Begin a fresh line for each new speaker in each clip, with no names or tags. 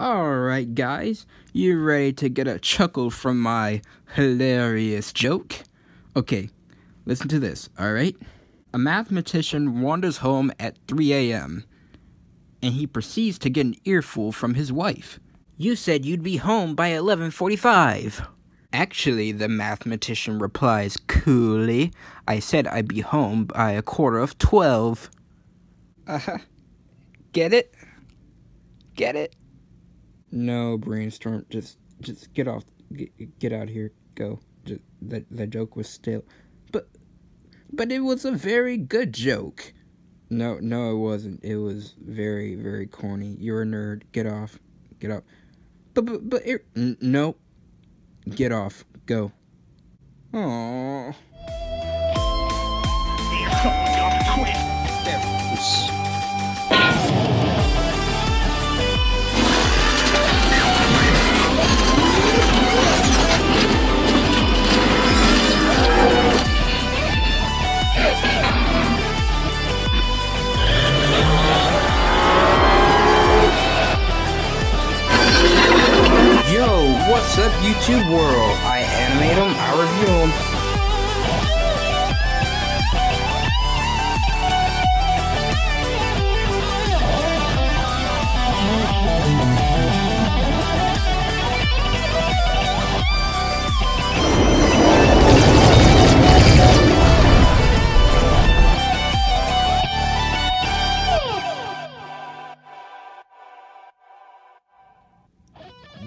Alright guys, you ready to get a chuckle from my hilarious joke? Okay, listen to this, alright? A mathematician wanders home at 3 a.m. and he proceeds to get an earful from his wife. "You said you'd be home by 11:45. "Actually," the mathematician replies coolly, "I said I'd be home by 11:45. Get it? Get it? No, Brainstorm, just get off, get out of here, go. That joke was stale. But it was a very good joke. No, it wasn't. It was very, very corny. You're a nerd. Get off. Get off. No. Get off. Go. Aww. What's up, YouTube world? I animate them, I review them.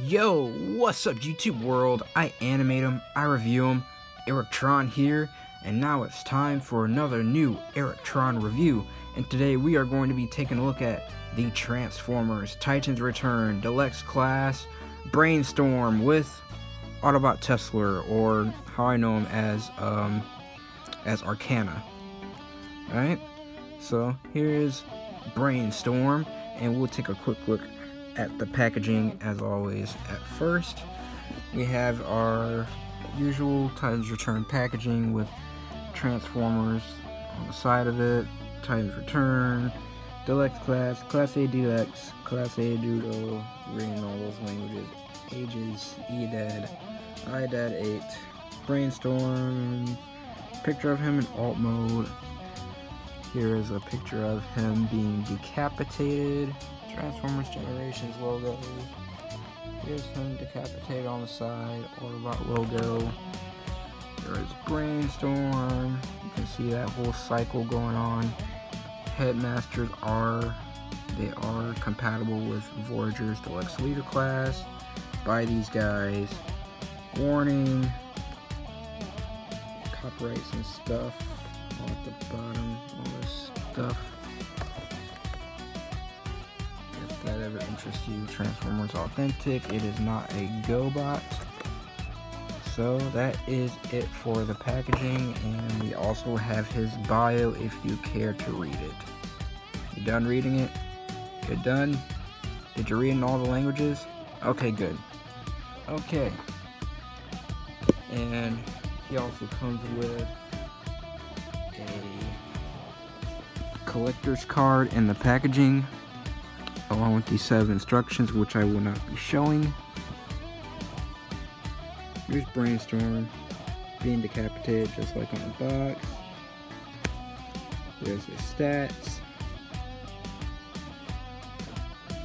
Yo, what's up, YouTube world? I animate them, I review them. EricTron here, and now it's time for another new EricTron review. And today we are going to be taking a look at the Transformers Titans Return Deluxe class Brainstorm with Autobot Teslor, or how I know him as Arcana. Alright, so here is Brainstorm, and we'll take a quick look at the packaging as always. At first, we have our usual Titans Return packaging with Transformers on the side of it. Titans Return, Deluxe class, Class A Deluxe, Class A Duo, reading all those languages, ages, EDAD, IDAD 8, Brainstorm, picture of him in alt mode. Here is a picture of him being decapitated. Transformers Generations logo. Here's him decapitated on the side. Autobot logo. There is Brainstorm. You can see that whole cycle going on. Headmasters they are compatible with Voyager's Deluxe Leader class. Buy these guys. Warning. Copyrights and stuff all at the bottom. All this stuff. That ever interests you. Transformers authentic. It is not a GoBot. So that is it for the packaging, and we also have his bio if you care to read it. You done reading it? You're done? Did you read in all the languages? Okay, good. Okay. And he also comes with a collector's card in the packaging, along with these set of instructions, which I will not be showing. Here's Brainstorm being decapitated just like on the box. There's his stats.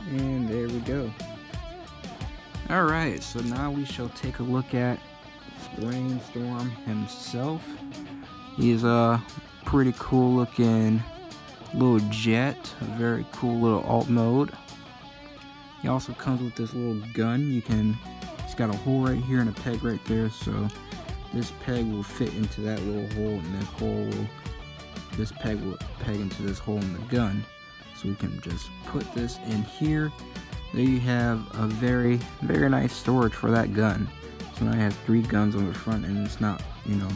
And there we go. Alright, so now we shall take a look at Brainstorm himself. He's a pretty cool looking little jet, a very cool little alt mode. He also comes with this little gun. It's got a hole right here and a peg right there, so this peg will fit into that little hole, and this peg will peg into this hole in the gun. So we can just put this in here. There you have a very, very nice storage for that gun. So now I have 3 guns on the front, and it's not,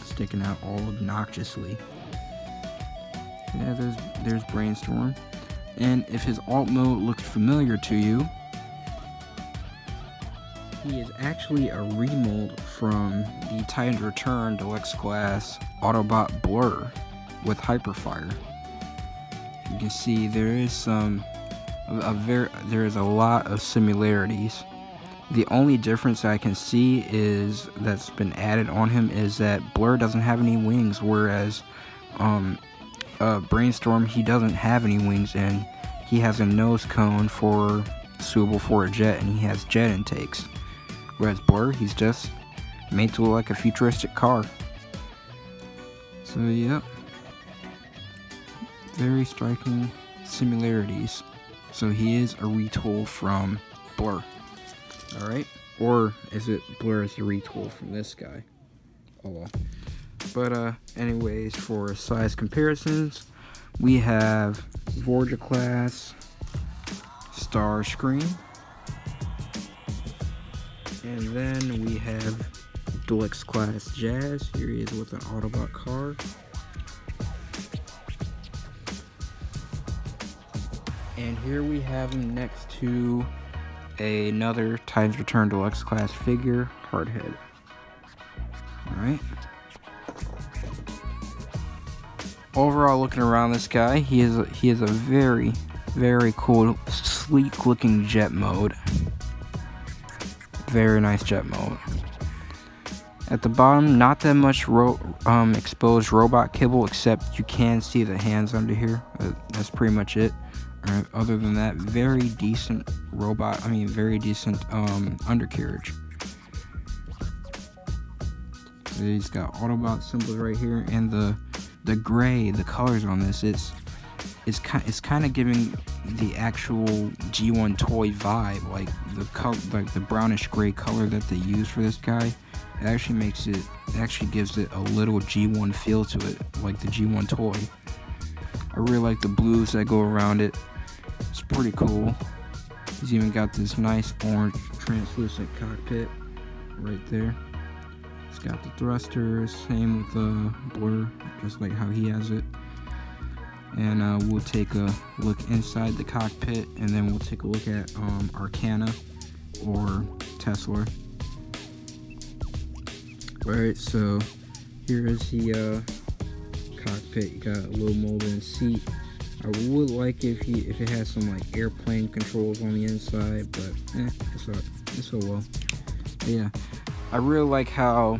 sticking out all obnoxiously. Yeah, there's Brainstorm. And if his alt mode looks familiar to you, he is actually a remold from the Titans Return Deluxe class Autobot Blur with Hyperfire. You can see there is some There's a lot of similarities. The only difference I can see is that's been added on him is that Blur doesn't have any wings, whereas Brainstorm, he doesn't have any wings, and he has a nose cone suitable for a jet, and he has jet intakes. Whereas Blur, he's just made to look like a futuristic car. So yep, very striking similarities. So he is a retool from Blur. Alright, or is it Blur as a retool from this guy? Oh well. But anyways, for size comparisons, we have Vorja class Starscream, and then we have Deluxe class Jazz. Here he is with an Autobot car. And here we have him next to another Titans Return Deluxe class figure, Hardhead. Alright. Overall, looking around this guy, he is a very, very cool, sleek looking jet mode. Very nice jet mode. At the bottom, not that much exposed robot kibble, except you can see the hands under here. That's pretty much it. Other than that, very decent undercarriage. So he's got Autobot symbols right here, and the gray, the colors on this, it's kind of giving the actual G1 toy vibe, like the brownish gray color that they use for this guy. It actually gives it a little G1 feel to it, like the G1 toy. I really like the blues that go around it. It's pretty cool. He's even got this nice orange translucent cockpit right there. It's got the thrusters, same with the Blur, just like how he has it. And we'll take a look inside the cockpit, and then we'll take a look at Arcana or Teslor. Alright, so here is the cockpit. You got a little molded seat. I would like if it has some like airplane controls on the inside, but it's so well. But yeah, I really like how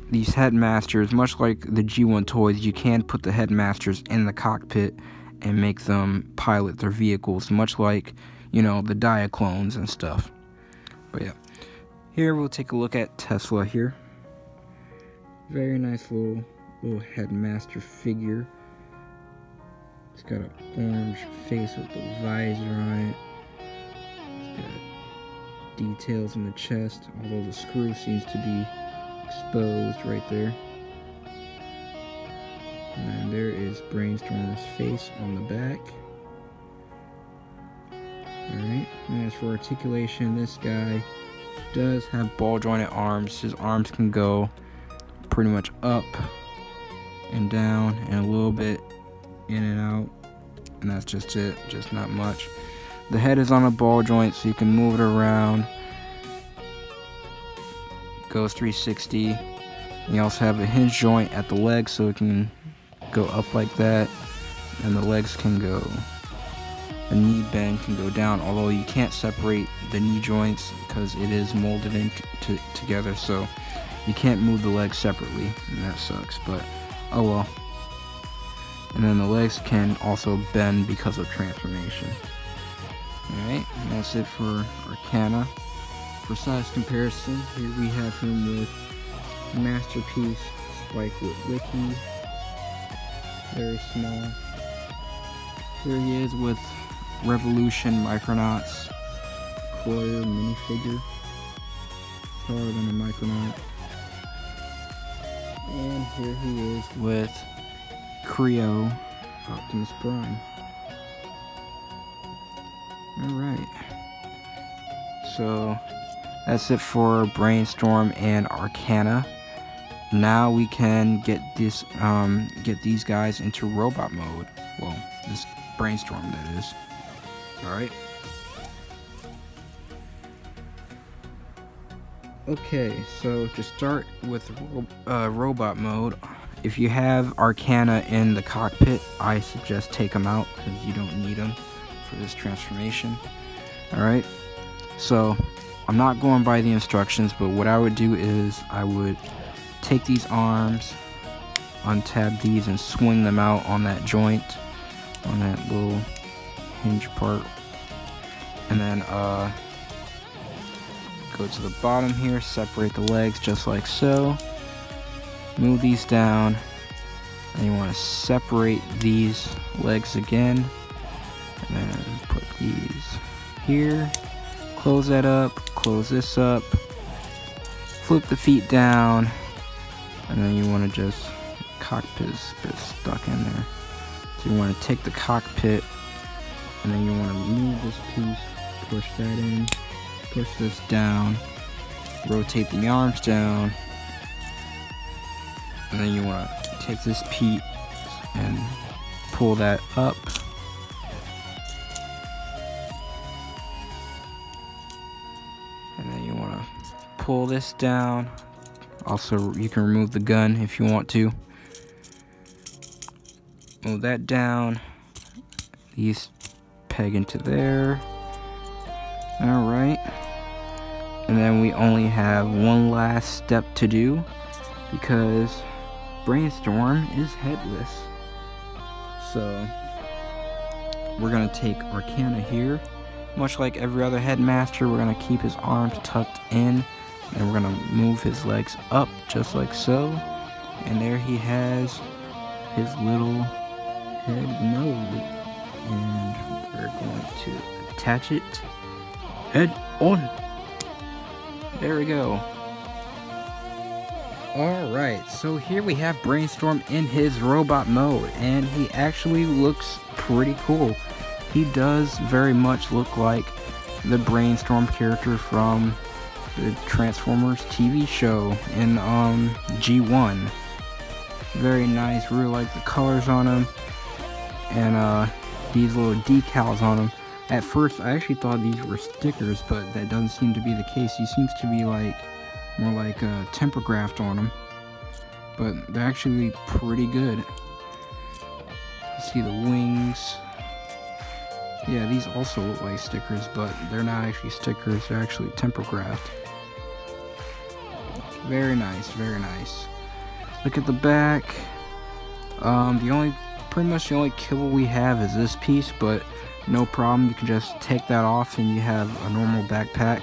these headmasters, much like the G1 toys, you can put the headmasters in the cockpit and make them pilot their vehicles, much like, you know, the Diaclones and stuff. But yeah, here we'll take a look at Tesla here. Very nice little headmaster figure. It's got an orange face with the visor on it. It's got details in the chest, although the screw seems to be exposed right there. And then there is Brainstorm's face on the back. Alright, and as for articulation, this guy does have ball jointed arms. His arms can go pretty much up and down and a little bit in and out, and that's just it, just not much. The head is on a ball joint, so you can move it around. Goes 360. You also have a hinge joint at the leg, so it can go up like that, and the legs can go, the knee bend can go down, although you can't separate the knee joints because it is molded in together, so you can't move the legs separately, and that sucks, but oh well. And then the legs can also bend because of transformation. Alright, and that's it for Arcana. For size comparison, here we have him with Masterpiece Spikelet Wiki. Very small. Here he is with Revolution Micronauts Cloyer minifigure. Taller than a Micronaut. And here he is with Creo Optimus Prime. Alright. So that's it for Brainstorm and Arcana. Now we can get these guys into robot mode. Well, this Brainstorm, that is. Alright. Okay, so to start with robot mode, if you have Arcana in the cockpit, I suggest take them out because you don't need them for this transformation. Alright, so I'm not going by the instructions, but what I would do is I would take these arms, untab these, and swing them out on that joint, on that little hinge part, and then go to the bottom here, separate the legs just like so, move these down, and you want to separate these legs again, and then put these here, close that up, close this up, flip the feet down, and then you want to just, cockpit is a bit stuck in there, so you want to take the cockpit, and then you want to move this piece, push that in, push this down, rotate the arms down, and then you want to take this piece and pull that up, and then you want to pull this down. Also, you can remove the gun if you want to. Move that down. These peg into there. Alright. And then we only have one last step to do, because Brainstorm is headless. So we're going to take Arcana here. Much like every other headmaster, we're going to keep his arms tucked in, and we're going to move his legs up just like so. And there he has his little head node. And we're going to attach it head on. There we go. Alright, so here we have Brainstorm in his robot mode, and he actually looks pretty cool. He does very much look like the Brainstorm character from the Transformers TV show in G1. Very nice, really like the colors on him, and these little decals on him. At first I actually thought these were stickers, but that doesn't seem to be the case. He seems to be like more like tempergraphed on them, but they're actually pretty good. You see the wings. Yeah, these also look like stickers, but they're not actually stickers, they're actually tempergraphed. Very nice, very nice. Look at the back. Pretty much the only kibble we have is this piece, but no problem. You can just take that off and you have a normal backpack.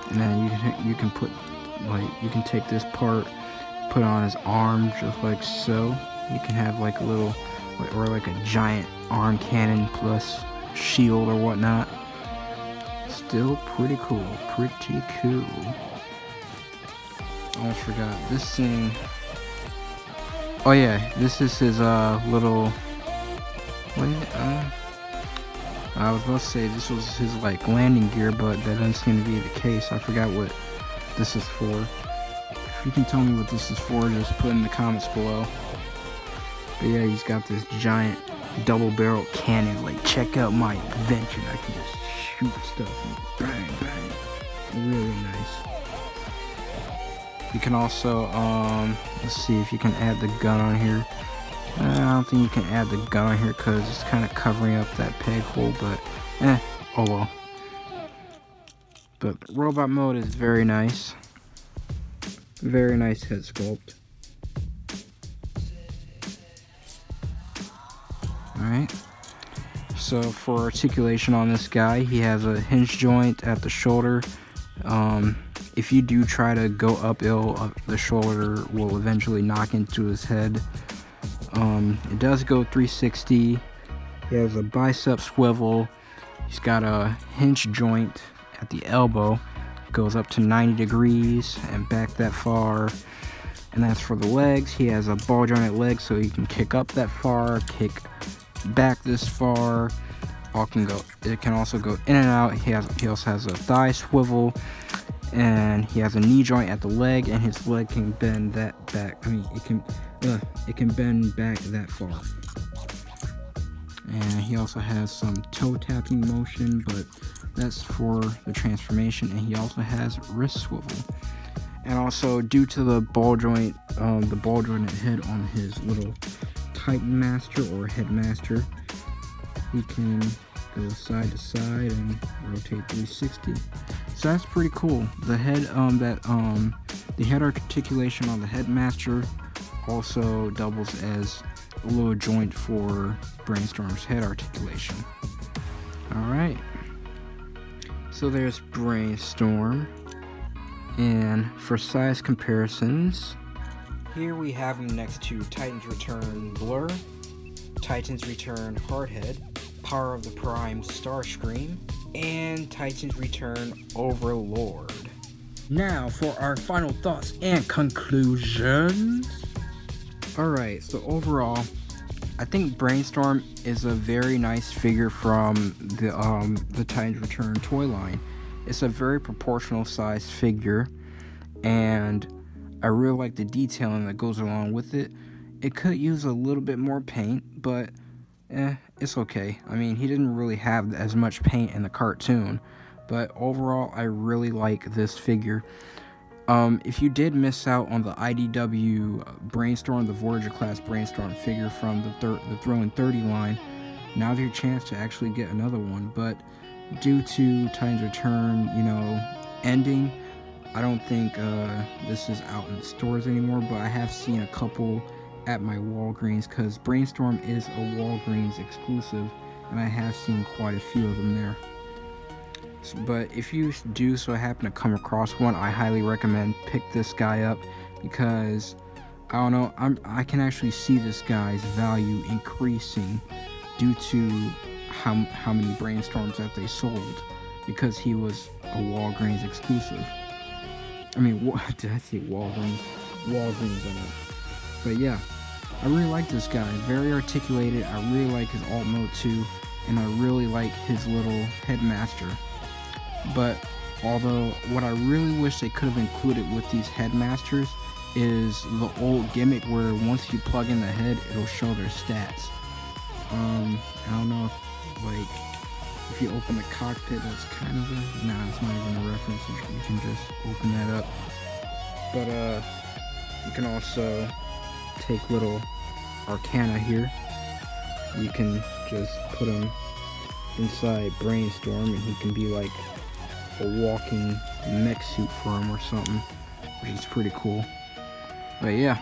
And then you can put, like, you can take this part, put on his arm just like so. You can have like a little, or like a giant arm cannon plus shield or whatnot. Still pretty cool, pretty cool. Almost forgot this thing. Oh yeah, this is his little. I was about to say this was his like landing gear, but that doesn't seem to be the case. I forgot what this is for. If you can tell me what this is for, just put in the comments below. But yeah, he's got this giant double-barrel cannon. Like, check out my invention. I can just shoot stuff and bang, bang. Really nice. You can also, let's see if you can add the gun on here. I don't think you can add the gun on here because it's kind of covering up that peg hole, but oh well. But robot mode is very nice. Very nice head sculpt. Alright. So for articulation on this guy, he has a hinge joint at the shoulder. If you do try to go uphill, the shoulder will eventually knock into his head. It does go 360. He has a bicep swivel. He's got a hinge joint at the elbow. Goes up to 90 degrees and back that far. And that's for the legs. He has a ball jointed leg, so he can kick up that far, kick back this far. It can also go in and out. He also has a thigh swivel, and he has a knee joint at the leg, and his leg can bend that back. I mean, it can bend back that far. And he also has some toe tapping motion, but that's for the transformation. And he also has wrist swivel. And also, due to the ball jointed head on his little Titan Master or Headmaster, he can go side to side and rotate 360. So that's pretty cool. The head the head articulation on the Headmaster also doubles as a little joint for Brainstorm's head articulation. Alright, so there's Brainstorm, and for size comparisons, here we have him next to Titan's Return Blur, Titan's Return Hardhead, Power of the Prime Starscream, and Titan's Return Overlord. Now for our final thoughts and conclusions. Alright, so overall, I think Brainstorm is a very nice figure from the Titan's Return toy line. It's a very proportional sized figure, and I really like the detailing that goes along with it. It could use a little bit more paint, but it's okay. I mean, he didn't really have as much paint in the cartoon, but overall, I really like this figure. If you did miss out on the IDW Brainstorm, the Voyager class Brainstorm figure from the Thrilling 30 line, now's your chance to actually get another one. But due to Titan's Return, ending, I don't think this is out in stores anymore. But I have seen a couple at my Walgreens, because Brainstorm is a Walgreens exclusive, and I have seen quite a few of them there. But if you do so happen to come across one, I highly recommend pick this guy up, because I don't know, I can actually see this guy's value increasing due to how many Brainstorms that they sold, because he was a Walgreens exclusive. I mean, what did I say? Walgreens on it. But yeah, I really like this guy. Very articulated. I really like his alt mode too, and I really like his little Headmaster. But although what I really wish they could have included with these Headmasters is the old gimmick where once you plug in the head, it'll show their stats. I don't know if you open the cockpit, that's kind of it's not even a reference. You can just open that up. But you can also take little Arcana here. You can just put him inside Brainstorm, and he can be like a walking mech suit for him or something, which is pretty cool. But yeah,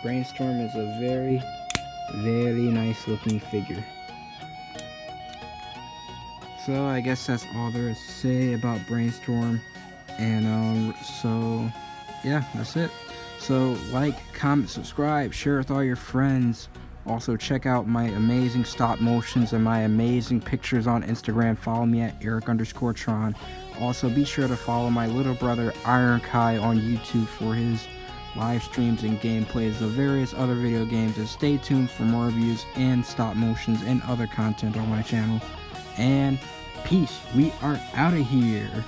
Brainstorm is a very, very nice looking figure. So I guess that's all there is to say about Brainstorm, and so yeah, that's it. So like, comment, subscribe, share with all your friends. Also, check out my amazing stop motions and my amazing pictures on Instagram. Follow me at Eric_Tron. Also, be sure to follow my little brother Iron Kai on YouTube for his live streams and gameplays of various other video games. And stay tuned for more reviews and stop motions and other content on my channel. And peace. We are out of here.